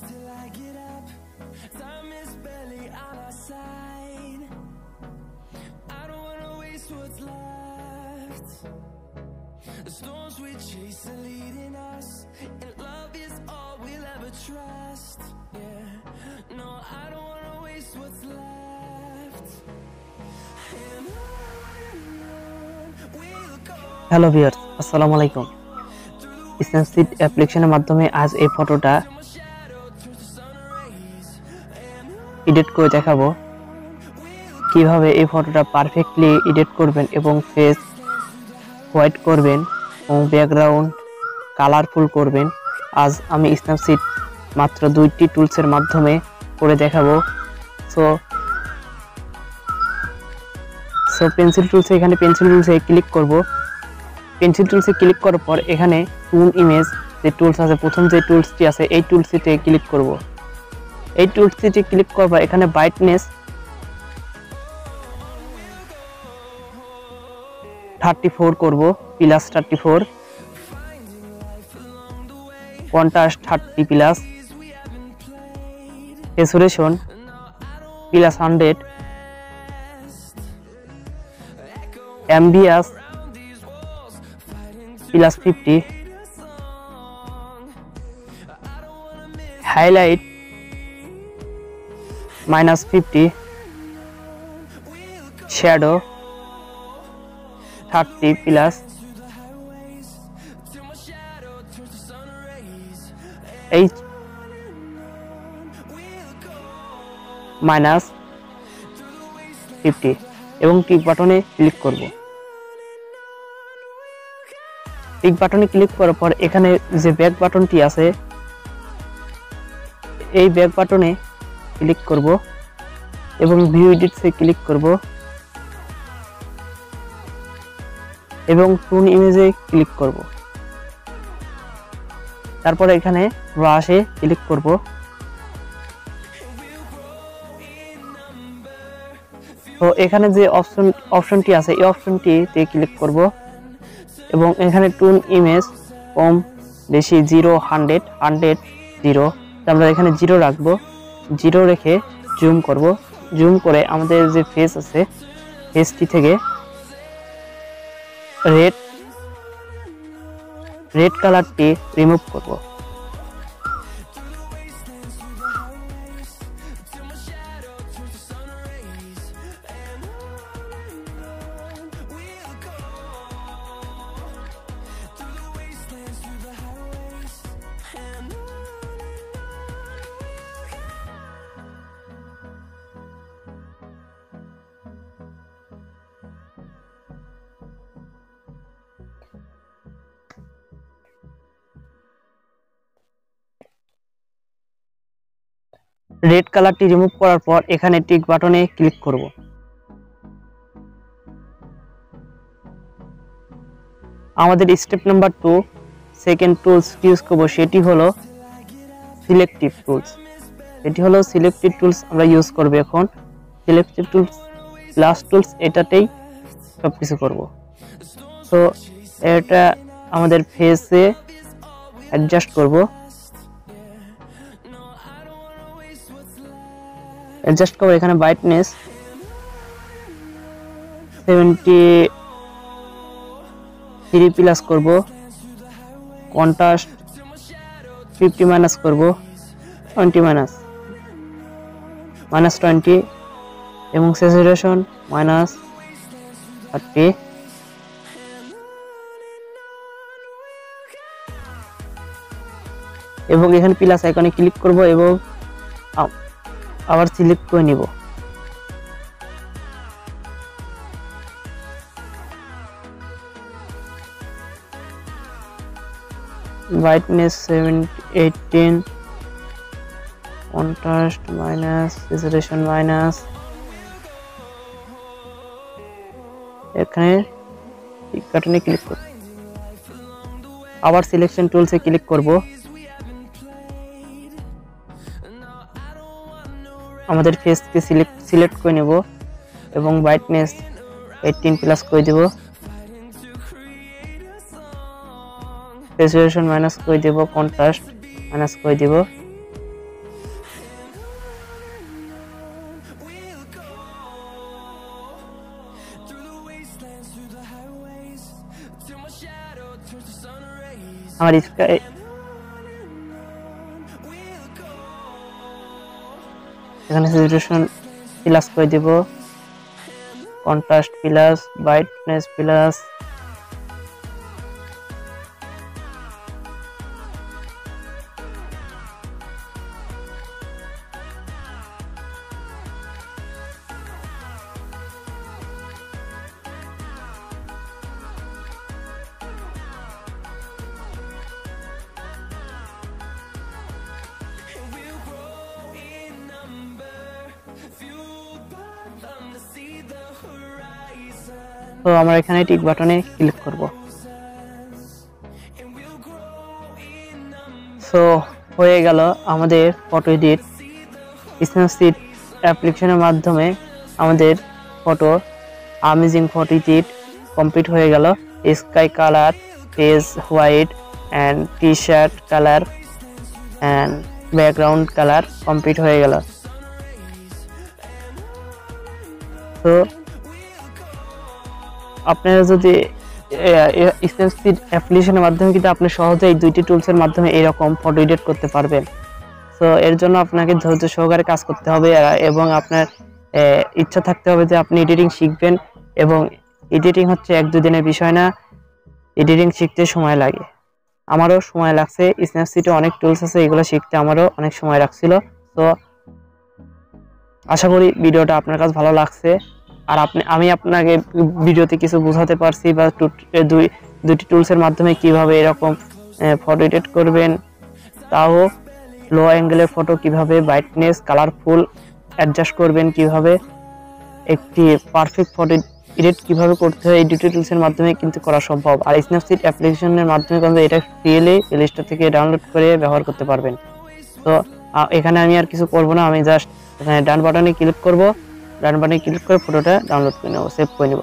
till I get up. Time is barely on our side. I don't wanna waste what's left. The storms we chase are leading us, and love is all we'll ever trust. Yeah, no, I don't wanna waste what's left. And on we'll go. Hello viewers, আসসালামু আলাইকুম। Snapseed অ্যাপ্লিকেশনের মাধ্যমে আজ এই ফটোটা edit করে দেখাবো কিভাবে এই ফটোটা পারফেক্টলি এডিট করবেন এবং ফেস হোয়াইট করবেন এবং ব্যাকগ্রাউন্ড কালারফুল করবেন। আজ আমি স্ন্যাপসিড মাত্র 2টি টুলসের মাধ্যমে করে দেখাবো। সো পেন্সিল টুলসে এখানে পেন্সিল টুলসে ক্লিক করব। পেন্সিল টুলসে ক্লিক করার পর এখানে টুন ইমেজ যে টুলস আছে, প্রথম যে টুলসটি আছে এই টুলসটিতে ক্লিক করব। এই টুলসটিতে ক্লিক করার পর এখানে ব্রাইটনেস 34 করব, plus 34, contrast 30 plus, saturation plus 100, ambience plus 50, highlight minus 50, shadow 30 plus, H minus 50 এবং টিক বাটনে ক্লিক করব। টিক বাটনে ক্লিক করার পর এখানে যে ব্যাক বাটনটি আছে এই ব্যাক বাটনে ক্লিক করব এবং ভিউ এডিটসে ক্লিক করব এবং টুন ইমেজে ক্লিক করব। তারপর এখানে ব্রাশে ক্লিক করব। তো এখানে যে অপশনটি আছে এই অপশনটিতে ক্লিক করব এবং এখানে টুন ইমেজ কম বেশি 0 100 100 0, আমরা এখানে 0 রাখবো। 0 রেখে জুম করব। জুম করে আমাদের যে ফেস আছে ফেসটি থেকে রেড কালারটি রিমুভ করব। রেড কালারটি রিমুভ করার পর এখানে টিক বাটনে ক্লিক করব। আমাদের step number 2 second tools use করব, সেটি হলো সিলেক্টিভ টুলস। আমরা ইউজ করব এখন। সিলেক্টিভ টুলস প্লাস টুলস এটাতেই সবকিছু করব। তো এটা আমাদের ফেসে অ্যাডজাস্ট করব। অ্যাডজাস্ট করব, এখানে ব্রাইটনেস 73 প্লাস করব, কন্ট্রাস্ট 50 মাইনাস করব, 20 মাইনাস 20 এবং স্যাচুরেশন মাইনাস 30 এবং এখানে প্লাস আইকনে ক্লিক করব এবং আবার সিলেক্ট করে নিব। Brightness 18, contrast minus, saturation minus, এখানে টিক বাটনে ক্লিক করব। আবার সিলেকশন টুলসে ক্লিক করব। আমাদের ফেসকে সিলেক্ট করে নেব এবং ব্রাইটনেস 18 প্লাস করে দেব, স্যাচুরেশন মাইনাস করে দেব, কন্ট্রাস্ট মাইনাস করে দেব আমার স্কাই এখানে স্যাচুরেশন প্লাস করে দেব, কন্ট্রাস্ট প্লাস, ব্রাইটনেস প্লাস, তো আমরা এখানে টিক বাটনে ক্লিক করব। সো হয়ে গেল আমাদের ফটো এডিট। স্ন্যাপসিড অ্যাপ্লিকেশনের মাধ্যমে আমাদের photo amazing photo edit complete হয়ে গেল। Sky colour, page white and T shirt colour and background colour complete হয়ে গেল। তো আপনারা যদি স্ন্যাপসিড অ্যাপ্লিকেশনের মাধ্যমে কিন্তু আপনি সহজেই এই দুইটি টুলসের মাধ্যমে এরকম ফটো এডিট করতে পারবেন। সো এর জন্য আপনাকে ধৈর্য সহকারে কাজ করতে হবে এবং আপনার ইচ্ছা থাকতে হবে যে আপনি এডিটিং শিখবেন। এবং এডিটিং হচ্ছে 1-2 দিনের বিষয় না, এডিটিং শিখতে সময় লাগে। আমারও সময় লাগছে, স্ন্যাপসিডে অনেক টুলস আছে, এগুলো শিখতে আমারও অনেক সময় লাগছিল। তো আশা করি ভিডিওটা আপনার কাছে ভালো লাগছে। আর আমি আপনাকে ভিডিওতে কিছু বোঝাতে পারছি বা দুটি টুলসের মাধ্যমে কিভাবে এরকম ফটো এডিট করবেন, তাও লো অ্যাঙ্গেলের ফটো কিভাবে ব্রাইটনেস কালারফুল অ্যাডজাস্ট করবেন, কিভাবে একটি পারফেক্ট ফটো এডিট কিভাবে করতে হয়, এই দুটি টুলসের মাধ্যমে কিন্তু করা সম্ভব। আর স্ন্যাপসিড অ্যাপ্লিকেশনের মাধ্যমে কিন্তু এটা ফ্রিলি প্লে স্টোর থেকে ডাউনলোড করে ব্যবহার করতে পারবেন। তো এখানে আমি আর কিছু করব না, আমি জাস্ট এখানে ডান বাটনে ক্লিক করব, ডান বাটনে ক্লিক করে ফটোটা ডাউনলোড করে নেব, সেভ করে নেব।